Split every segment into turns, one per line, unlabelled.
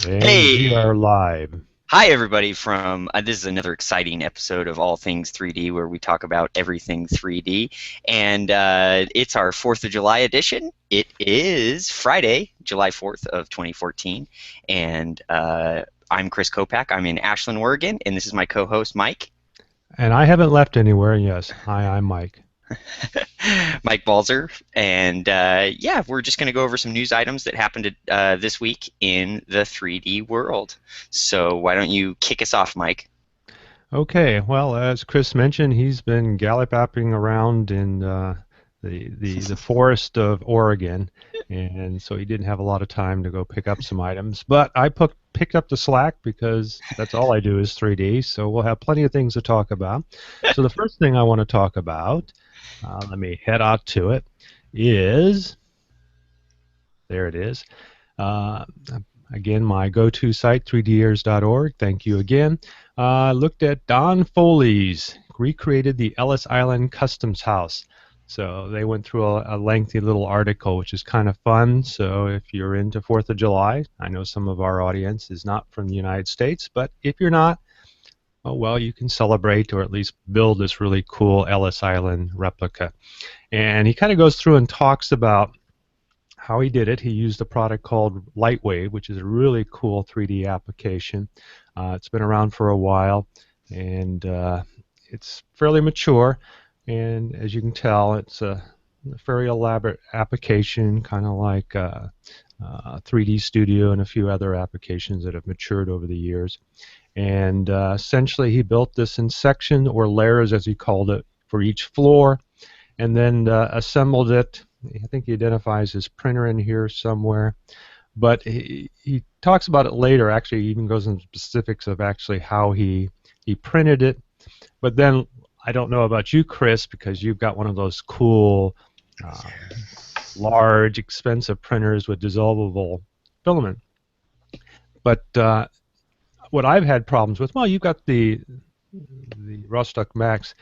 And we
Hey,
are live.
hi everybody from this is another exciting episode of All Things 3D where we talk about everything 3D and it's our 4th of July edition. It is Friday, July 4th of 2014 and I'm Chris Kopak. I'm in Ashland, Oregon, and this is my co-host Mike.
And I haven't left anywhere. Yes. Hi, I'm Mike.
Mike Balzer, and yeah, we're just going to go over some news items that happened this week in the 3D world. So why don't you kick us off, Mike?
Okay. Well, as Chris mentioned, he's been gallipopping around in the forest of Oregon, and so he didn't have a lot of time to go pick up some items. But I picked up the slack because that's all I do is 3D. So we'll have plenty of things to talk about. So the first thing I want to talk about, let me head out to it, is there it is. Uh, Again, my go-to site, 3dears.org. Thank you again. Looked at Don Foley's, recreated the Ellis Island Customs House. So they went through a lengthy little article, which is kind of fun. So if you're into 4th of July, I know some of our audience is not from the United States, but if you're not, oh well, you can celebrate or at least build this really cool Ellis Island replica. And he kind of goes through and talks about how he did it. He used a product called Lightwave, which is a really cool 3D application. It's been around for a while, and it's fairly mature. And as you can tell, it's a very elaborate application, kind of like 3D Studio and a few other applications that have matured over the years. And essentially, he built this in sections or layers, as he called it, for each floor, and then assembled it. I think he identifies his printer in here somewhere, but he talks about it later. Actually, he even goes into specifics of actually how he printed it. But then I don't know about you, Chris, because you've got one of those cool, uh, large, expensive printers with dissolvable filament. But what I've had problems with, well, you've got the Rostock Max.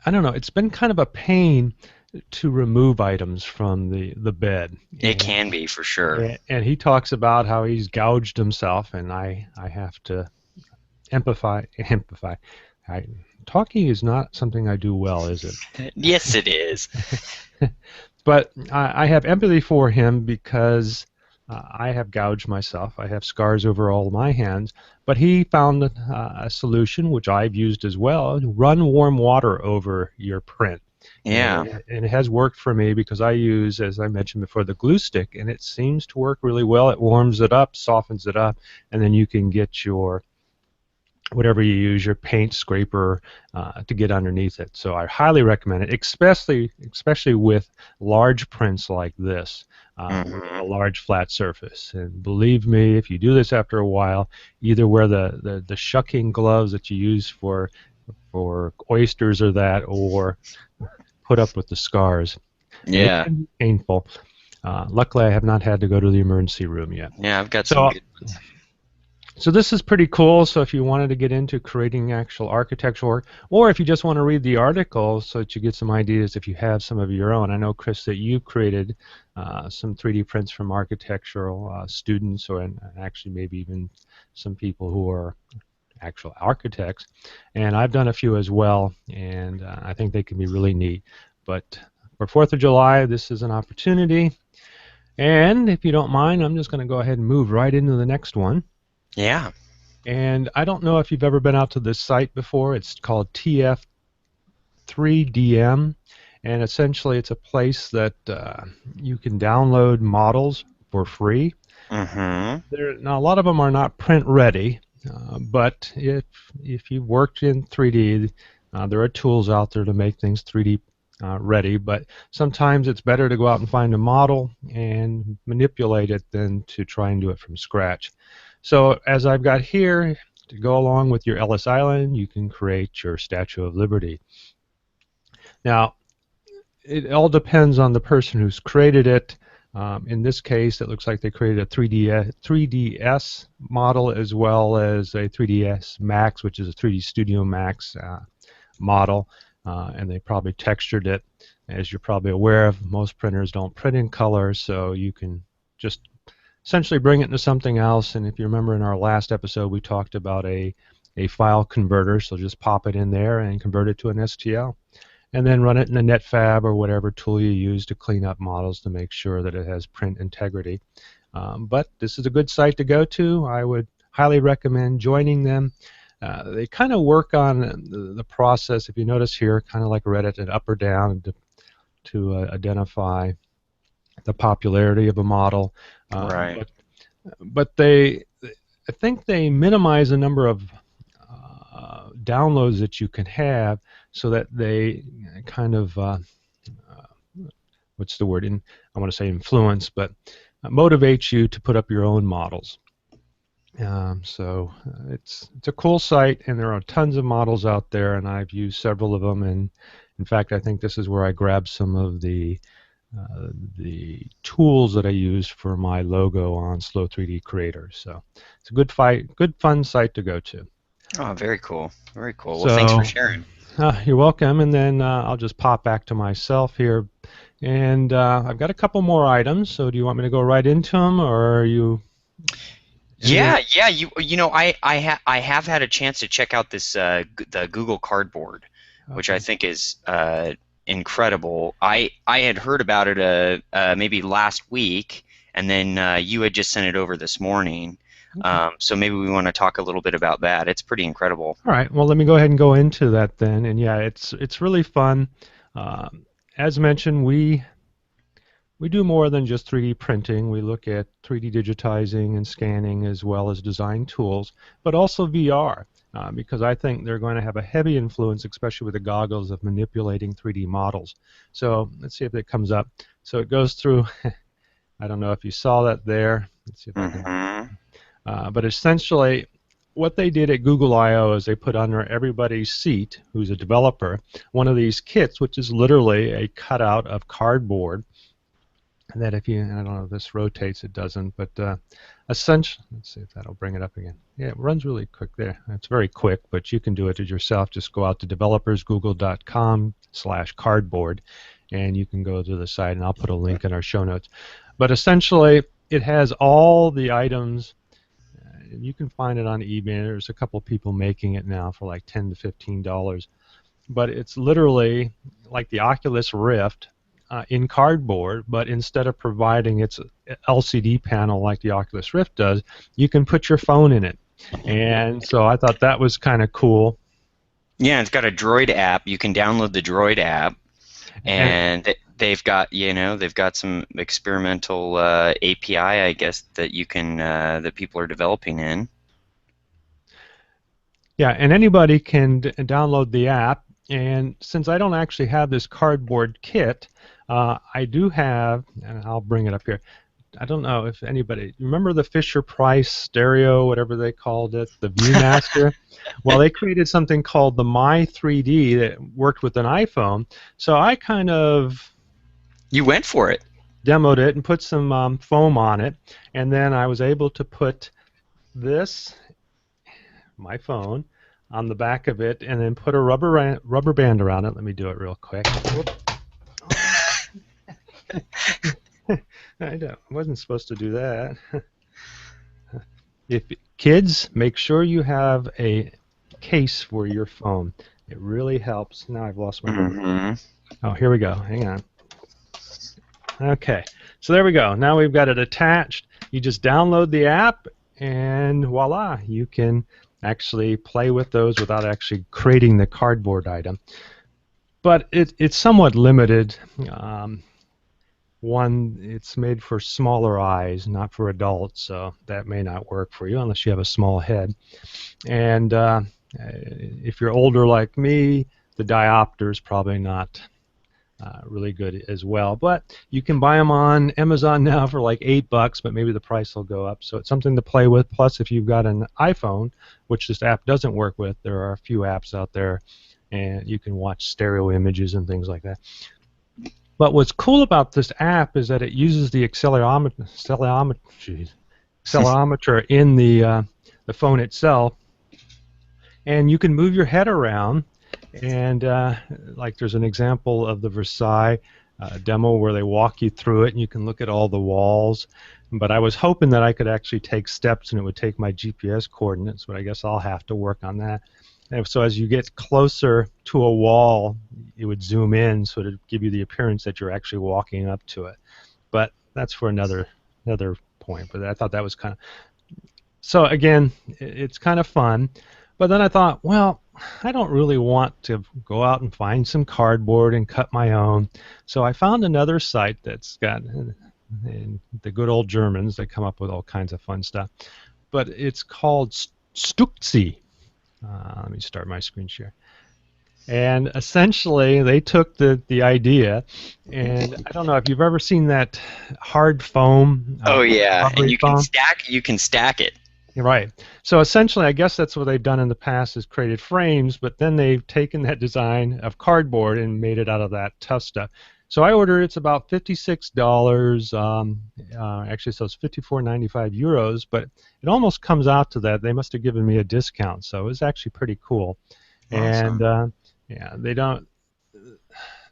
I don't know. It's been kind of a pain to remove items from the bed,
It can be for sure.
and he talks about how he's gouged himself, and I have to empathize. I, Talking is not something I do well, is it?
Yes, it is.
But I have empathy for him because I have gouged myself. I have scars over all my hands. But he found a solution, which I've used as well. Run warm water over your print.
Yeah.
And it has worked for me because I use, as I mentioned before, the glue stick, and it seems to work really well. It warms it up, softens it up, and then you can get your whatever you use, your paint scraper, to get underneath it. So I highly recommend it, especially with large prints like this, with a
Hmm.
large flat surface. And believe me, if you do this after a while, either wear the shucking gloves that you use for oysters or that, or put up with the scars. And it
Yeah.
can be painful. Luckily, I have not had to go to the emergency room yet.
Yeah, I've got some
So
good ones.
so this is pretty cool. So if you wanted to get into creating actual architectural work, or if you just want to read the article so that you get some ideas if you have some of your own. I know, Chris, that you created some 3D prints from architectural students, or and actually maybe even some people who are actual architects. And I've done a few as well, and I think they can be really neat. But for 4th of July, this is an opportunity. And if you don't mind, I'm just going to go ahead and move right into the next one.
Yeah.
And I don't know if you've ever been out to this site before. It's called TF3DM, and essentially it's a place that you can download models for free.
Hmm.
Now, a lot of them are not print ready, but if you've worked in 3D, there are tools out there to make things 3D ready. But sometimes it's better to go out and find a model and manipulate it than to try and do it from scratch. So as I've got here, to go along with your Ellis Island, you can create your Statue of Liberty. Now, it all depends on the person who's created it. In this case, it looks like they created a 3DS model as well as a 3DS Max, which is a 3D Studio Max model, and they probably textured it. As you're probably aware of, most printers don't print in color, so you can just essentially bring it into something else. And if you remember in our last episode, we talked about a file converter. So just pop it in there and convert it to an STL. And then run it in a netfab or whatever tool you use to clean up models to make sure that it has print integrity. But this is a good site to go to. I would highly recommend joining them. They kind of work on the process, if you notice here, kind of like Reddit, and up or down to identify the popularity of a model.
Right.
But I think they minimize the number of downloads that you can have so that they kind of what's the word? I want to say influence, but motivates you to put up your own models. So it's a cool site, and there are tons of models out there, and I've used several of them. And in fact, I think this is where I grabbed some of the tools that I use for my logo on Slow 3D Creator. So it's a good fun site to go to.
Oh, very cool. Very cool. Well, thanks for sharing.
You're welcome. And then I'll just pop back to myself here. And I've got a couple more items. So do you want me to go right into them, or are you?
Yeah. You know, I have had a chance to check out this the Google Cardboard, which I think is incredible. I had heard about it maybe last week, and then you had just sent it over this morning. So maybe we want to talk a little bit about that. It's pretty incredible.
All right. Well, let me go ahead and go into that then. And yeah, it's really fun. As mentioned, we do more than just 3D printing. We look at 3D digitizing and scanning as well as design tools, but also VR, because I think they're going to have a heavy influence, especially with the goggles, of manipulating 3D models. So let's see if it comes up. So it goes through, I don't know if you saw that there. Let's see if I can. But essentially, what they did at Google I/O is they put under everybody's seat, who's a developer, one of these kits, which is literally a cutout of cardboard. That if you, I don't know if this rotates, it doesn't, but essentially, let's see if that'll bring it up again. Yeah, it runs really quick there. It's very quick, but you can do it yourself. Just go out to developersgoogle.com/cardboard, and you can go to the site, and I'll put a link in our show notes. But essentially, it has all the items. You can find it on eBay. There's a couple people making it now for like $10 to $15. But it's literally like the Oculus Rift in cardboard, but instead of providing its LCD panel like the Oculus Rift does, you can put your phone in it. And so I thought that was kind of cool.
Yeah, it's got a Droid app. You can download the Droid app, and they've got some experimental API, I guess, that you can that people are developing in.
Yeah, and anybody can download the app. And since I don't actually have this cardboard kit, I do have, and I'll bring it up here. I don't know if anybody remember the Fisher-Price stereo, whatever they called it, the ViewMaster. Well, they created something called the My 3D that worked with an iPhone. So I kind of
You went for it.
Demoed it and put some foam on it, and then I was able to put this, my phone, on the back of it, and then put a rubber band around it. Let me do it real quick. I wasn't supposed to do that. Kids, make sure you have a case for your phone. It really helps. Now I've lost my Oh, here we go. Hang on. Okay, so there we go. Now we've got it attached. You just download the app, and voila, you can actually play with those without actually creating the cardboard item. But it's somewhat limited. One, it's made for smaller eyes, not for adults, so that may not work for you unless you have a small head. And if you're older like me, the diopter is probably not really good as well. But you can buy them on Amazon now for like $8, but maybe the price will go up. So it's something to play with. Plus, if you've got an iPhone, which this app doesn't work with, there are a few apps out there, and you can watch stereo images and things like that. But what's cool about this app is that it uses the accelerometer in the phone itself, and you can move your head around. And like there's an example of the Versailles demo where they walk you through it, and you can look at all the walls. but I was hoping that I could actually take steps and it would take my GPS coordinates, but I guess I'll have to work on that. And so as you get closer to a wall, it would zoom in so to give you the appearance that you're actually walking up to it. But that's for another point. But I thought that was kind of, so again, it's kind of fun. But then I thought, well, I don't really want to go out and find some cardboard and cut my own. So I found another site that's got, and the good old Germans, they come up with all kinds of fun stuff. But it's called Stuxi. Let me start my screen share. And essentially, they took the idea, and I don't know if you've ever seen that hard foam,
Oh yeah, and
rubbery foam.
you can stack it.
Right. So essentially, I guess that's what they've done in the past is created frames, but then they've taken that design of cardboard and made it out of that tough stuff. So I ordered it's about $56. Actually, so it's 54.95 euros, but it almost comes out to that. They must have given me a discount, so it was actually pretty cool.
Awesome.
And yeah, they don't.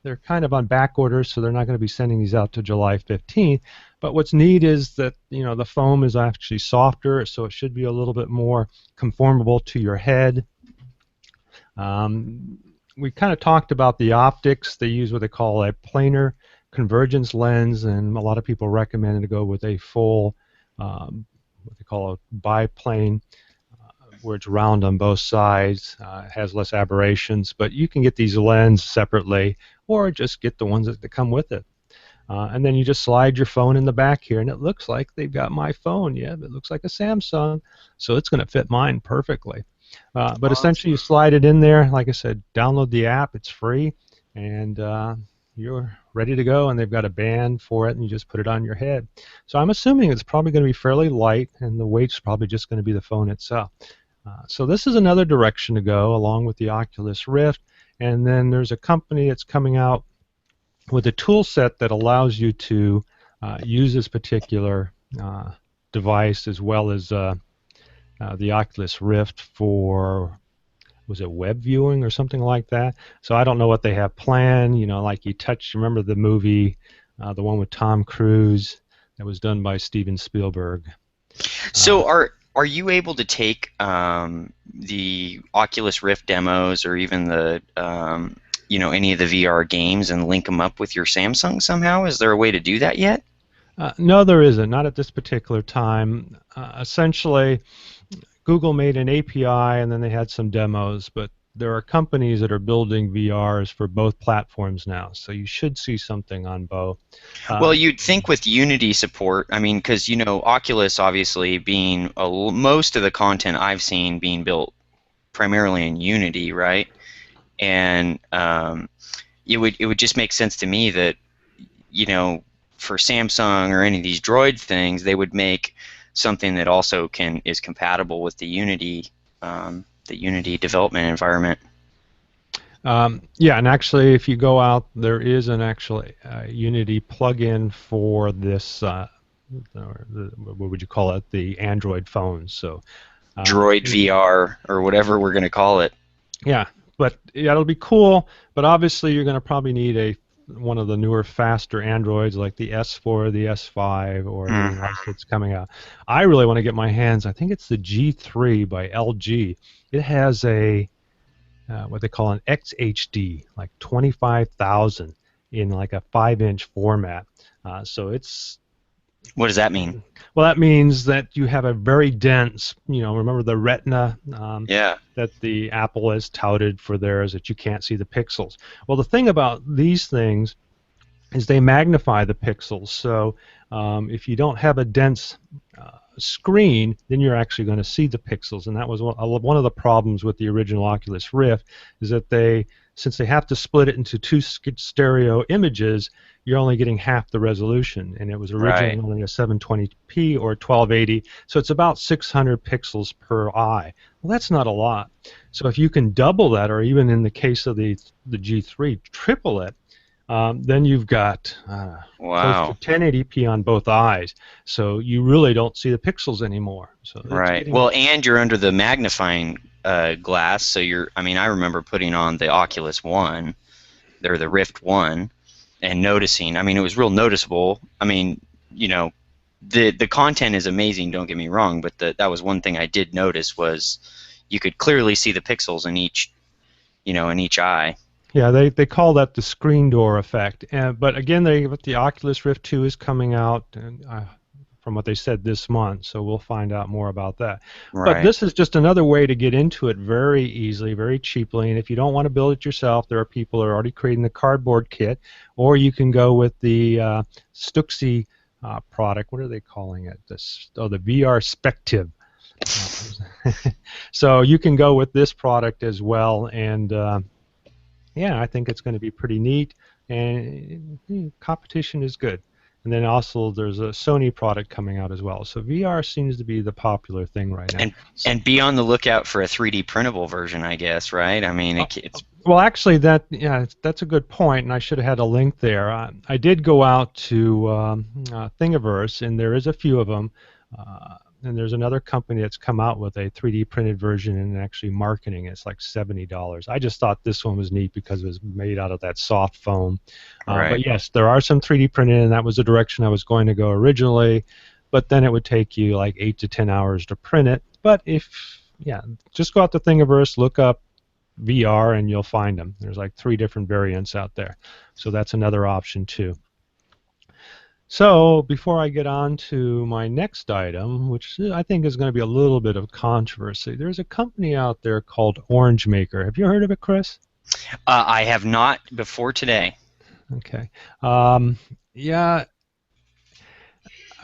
They're kind of on back orders, so they're not going to be sending these out to July 15th. But what's neat is that the foam is actually softer, so it should be a little bit more conformable to your head. We kind of talked about the optics. They use what they call a planar convergence lens, and a lot of people recommend to go with a full, what they call a biplane, where it's round on both sides, has less aberrations. But you can get these lenses separately, or just get the ones that come with it. And then you just slide your phone in the back here, and it looks like they've got my phone. Yeah, it looks like a Samsung, so it's going to fit mine perfectly. But essentially, you slide it in there. Like I said, download the app. It's free, and you're ready to go. And they've got a band for it, and you just put it on your head. So I'm assuming it's probably going to be fairly light, and the weight's probably just going to be the phone itself. So this is another direction to go, along with the Oculus Rift. And then there's a company that's coming out with a tool set that allows you to use this particular device as well as the Oculus Rift for, was it web viewing or something like that? So I don't know what they have planned. Like remember the movie, the one with Tom Cruise that was done by Steven Spielberg?
So are you able to take the Oculus Rift demos or even the any of the VR games and link them up with your Samsung somehow? Is there a way to do that yet?
No, there isn't. Not at this particular time. Essentially, Google made an API and then they had some demos, but there are companies that are building VRs for both platforms now, so you should see something on both.
Well, you'd think with Unity support, I mean, because Oculus obviously being most of the content I've seen being built primarily in Unity, right? And it would just make sense to me that for Samsung or any of these Droid things, they would make something that also is compatible with the Unity development environment.
Yeah, and actually, if you go out, there is an actual Unity plugin for this. What would you call it? The Android phones. So
Droid VR or whatever we're going to call it.
Yeah, but yeah, it'll be cool. But obviously, you're going to probably need one of the newer, faster Androids like the S4, the S5, or anything else that's coming out. I really want to get my hands. I think it's the G3 by LG. It has a what they call an XHD, like 25,000 in like a 5-inch format. So it's.
What does that mean?
Well, that means that you have a very dense, remember the Retina that the Apple has touted for theirs, that you can't see the pixels. Well, the thing about these things is they magnify the pixels. So if you don't have a dense screen, then you're actually going to see the pixels. And that was one of the problems with the original Oculus Rift, is that since they have to split it into two stereo images, you're only getting half the resolution, and it was originally only a 720p or 1280, so it's about 600 pixels per eye. Well, that's not a lot. So if you can double that, or even in the case of the G3, triple it, then you've got close to 1080p on both eyes. So you really don't see the pixels anymore. So
Well, and you're under the magnifying glass, so I remember putting on the Oculus One, or the Rift One, and noticing, it was real noticeable. the content is amazing. Don't get me wrong, but that was one thing I did notice was you could clearly see the pixels in each in each eye.
Yeah, they call that the screen door effect. But again, the Oculus Rift 2 is coming out, and from what they said this month, so we'll find out more about that. But
Right.
this is just another way to get into it very easily, very cheaply. And if you don't want to build it yourself, there are people who are already creating the cardboard kit, or you can go with the Stuxi product. What are they calling it? The VR-Spektiv. So you can go with this product as well, and yeah, I think it's going to be pretty neat, and competition is good. And then also there's a Sony product coming out as well. So VR seems to be the popular thing right now.
And and be on the lookout for a 3D printable version, I guess, right? I mean, it's
Well, actually, that's a good point, and I should have had a link there. I did go out to Thingiverse, and there is a few of them. And there's another company that's come out with a 3D printed version and actually marketing it. It's like $70. I just thought this one was neat because it was made out of that soft foam.
right.
But yes, there are some 3D printed, and that was the direction I was going to go originally. But then it would take you like 8 to 10 hours to print it. But just go out to Thingiverse, look up VR, and you'll find them. There's like 3 different variants out there. So that's another option too. So before I get on to my next item, which I think is going to be a little bit of controversy, there's a company out there called Orange Maker. Have you heard of it, Chris?
I have not before today.
Okay. Yeah,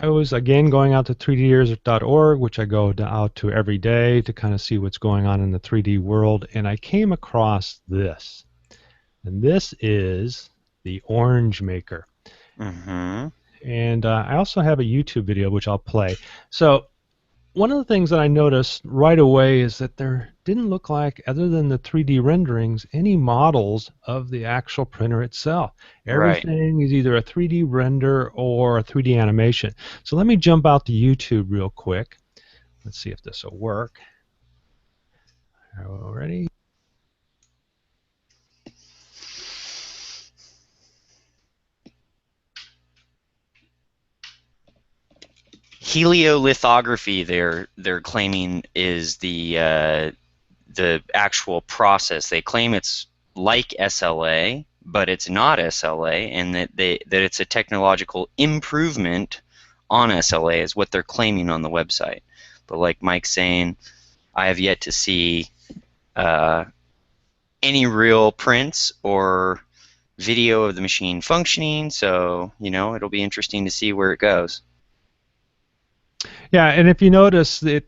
I was again going out to 3dears.org, which I go out to every day to kind of see what's going on in the 3D world, and I came across this. And this is the Orange Maker.
Mm-hmm.
And I also have a YouTube video which I'll play. So one of the things that I noticed right away is that there didn't look like, other than the 3D renderings, any models of the actual printer itself.
Right.
Everything is either a 3D render or a 3D animation. So let me jump out to YouTube real quick. Let's see if this will work. Ready?
Heliolithography, they're claiming is the actual process. They claim it's like SLA, but it's not SLA, and that it's a technological improvement on SLA is what they're claiming on the website. But like Mike's saying, I have yet to see any real prints or video of the machine functioning, so it'll be interesting to see where it goes.
Yeah, and if you notice, it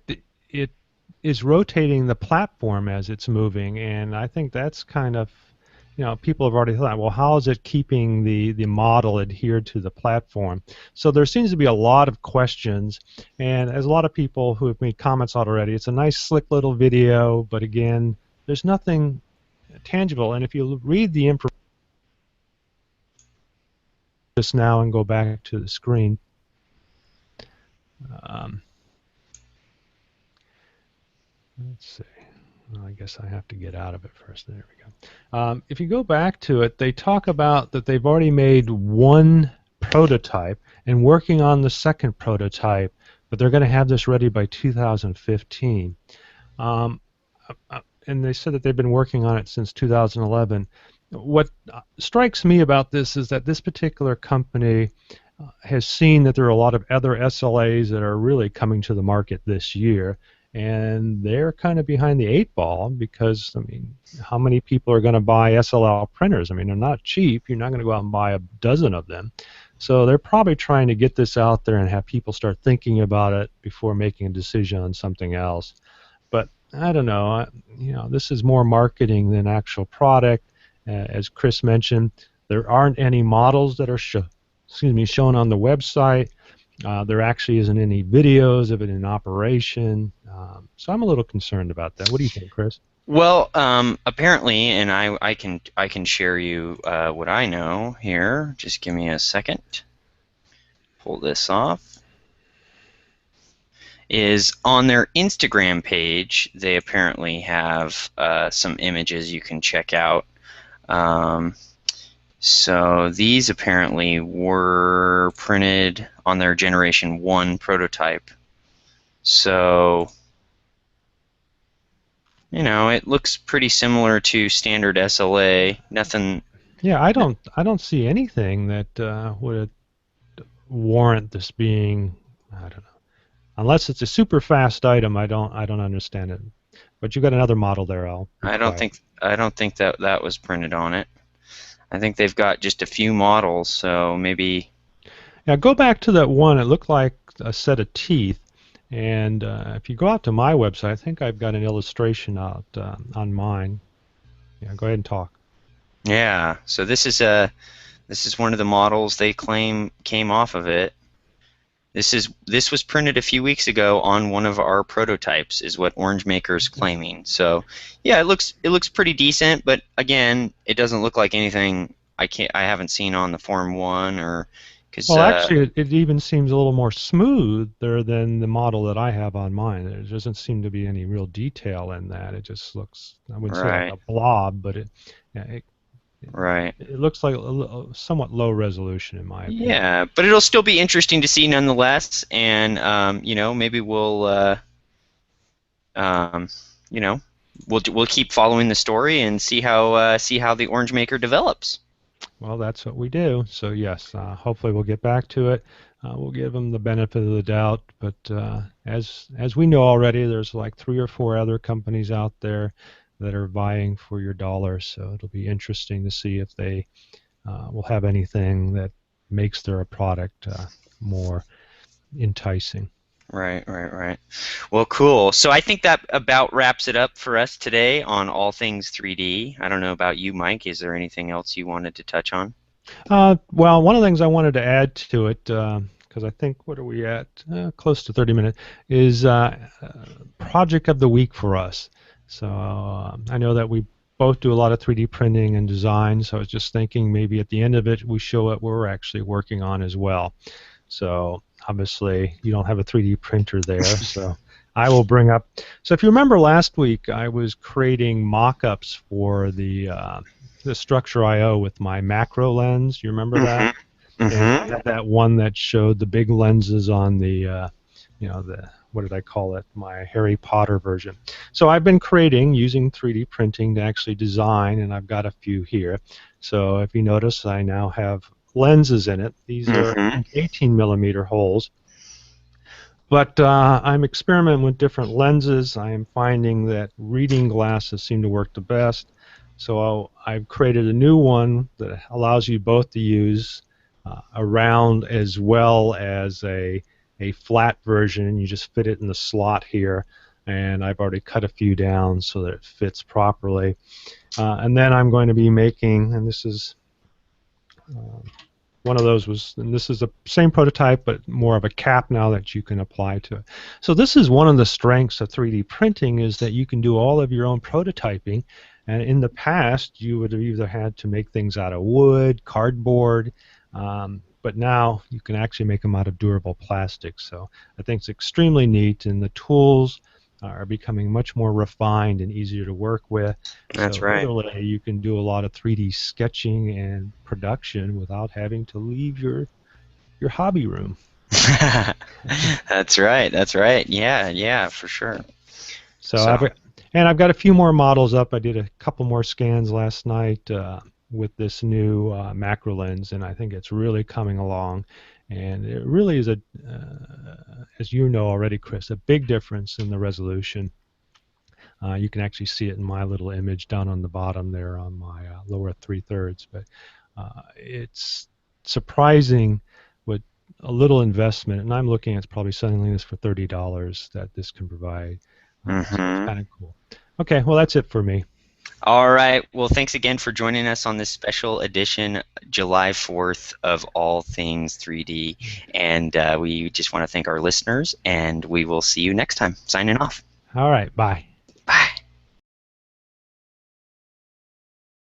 is rotating the platform as it's moving, and I think that's kind of, people have already thought, well, how is it keeping the model adhered to the platform? So there seems to be a lot of questions, and as a lot of people who have made comments already, it's a nice, slick little video, but again, there's nothing tangible. And if you read the information just now and go back to the screen, let's see. Well, I guess I have to get out of it first. There we go. If you go back to it, they talk about that they've already made one prototype and working on the second prototype, but they're going to have this ready by 2015. And they said that they've been working on it since 2011. What strikes me about this is that this particular company has seen that there are a lot of other SLAs that are really coming to the market this year, and they're kind of behind the 8 ball because, I mean, how many people are going to buy SLL printers? I mean, they're not cheap. You're not going to go out and buy a dozen of them. So they're probably trying to get this out there and have people start thinking about it before making a decision on something else. But I don't know. This is more marketing than actual product. As Chris mentioned, there aren't any models that are shown on the website. There actually isn't any videos of it in operation. So I'm a little concerned about that. What do you think, Chris?
Well, apparently, and I can share you what I know here. Just give me a second. Pull this off. Is on their Instagram page, they apparently have some images you can check out. So these apparently were printed on their Generation 1 prototype. So, it looks pretty similar to standard SLA. Nothing.
Yeah, I don't see anything that would warrant this being, I don't know. Unless it's a super fast item, I don't understand it. But you got another model there. I'll be
I don't
quiet.
think I don't think that was printed on it. I think they've got just a few models, so maybe.
Yeah, go back to that one. It looked like a set of teeth. And if you go out to my website, I think I've got an illustration out on mine. Yeah, go ahead and talk.
Yeah. So this is one of the models they claim came off of it. This was printed a few weeks ago on one of our prototypes, is what Orange Maker's claiming. So yeah, it looks pretty decent, but again, it doesn't look like anything I haven't seen on the Form 1 or because
Well, actually, it even seems a little more smoother than the model that I have on mine. There doesn't seem to be any real detail in that. It just looks, I wouldn't say like
right,
a blob, but yeah,
right.
it looks like somewhat low resolution in my opinion.
Yeah, but it'll still be interesting to see nonetheless, and maybe um, you know, we'll keep following the story and see how the Orange Maker develops.
Well, that's what we do. So yes, hopefully we'll get back to it. We'll give them the benefit of the doubt, but as we know already, there's like 3 or 4 other companies out there that are vying for your dollar. So it'll be interesting to see if they will have anything that makes their product more enticing.
Right, right, right. Well, cool. So I think that about wraps it up for us today on all things 3D. I don't know about you, Mike. Is there anything else you wanted to touch on?
Well, one of the things I wanted to add to it, because I think, what are we at? Close to 30 minutes, is project of the week for us. So I know that we both do a lot of 3D printing and design, so I was just thinking maybe at the end of it we show what we're actually working on as well. So obviously you don't have a 3D printer there, so I will bring up. So if you remember last week, I was creating mock-ups for the structure I/O with my macro lens. You remember that?
Mm-hmm.
And I
Mm-hmm.
had that one that showed the big lenses on the what did I call it? My Harry Potter version. So I've been creating using 3D printing to actually design, and I've got a few here. So if you notice, I now have lenses in it. These are, I
Mm-hmm.
think, 18 millimeter holes. But I'm experimenting with different lenses. I am finding that reading glasses seem to work the best. So I've created a new one that allows you both to use a round as well as a flat version. You just fit it in the slot here. And I've already cut a few down so that it fits properly. And then I'm going to be making, and this is uh, one of those was, and this is the same prototype, but more of a cap now that you can apply to it. So this is one of the strengths of 3D printing, is that you can do all of your own prototyping. And in the past, you would have either had to make things out of wood, cardboard, but now you can actually make them out of durable plastic. So I think it's extremely neat, and the tools are becoming much more refined and easier to work with.
That's
So
right.
literally, you can do a lot of 3D sketching and production without having to leave your hobby room.
That's right. That's right. Yeah, yeah, for sure.
So
So,
I've got a few more models up. I did a couple more scans last night with this new macro lens, and I think it's really coming along. And it really is as you know already, Chris, a big difference in the resolution. You can actually see it in my little image down on the bottom there on my lower 3/3. But it's surprising what a little investment, and I'm looking at probably selling this for $30 that this can provide. So it's
hmm.
kind of cool. Okay, well, that's it for me.
All right. Well, thanks again for joining us on this special edition, July 4th, of All Things 3D. And we just want to thank our listeners, and we will see you next time. Signing off.
All right, bye.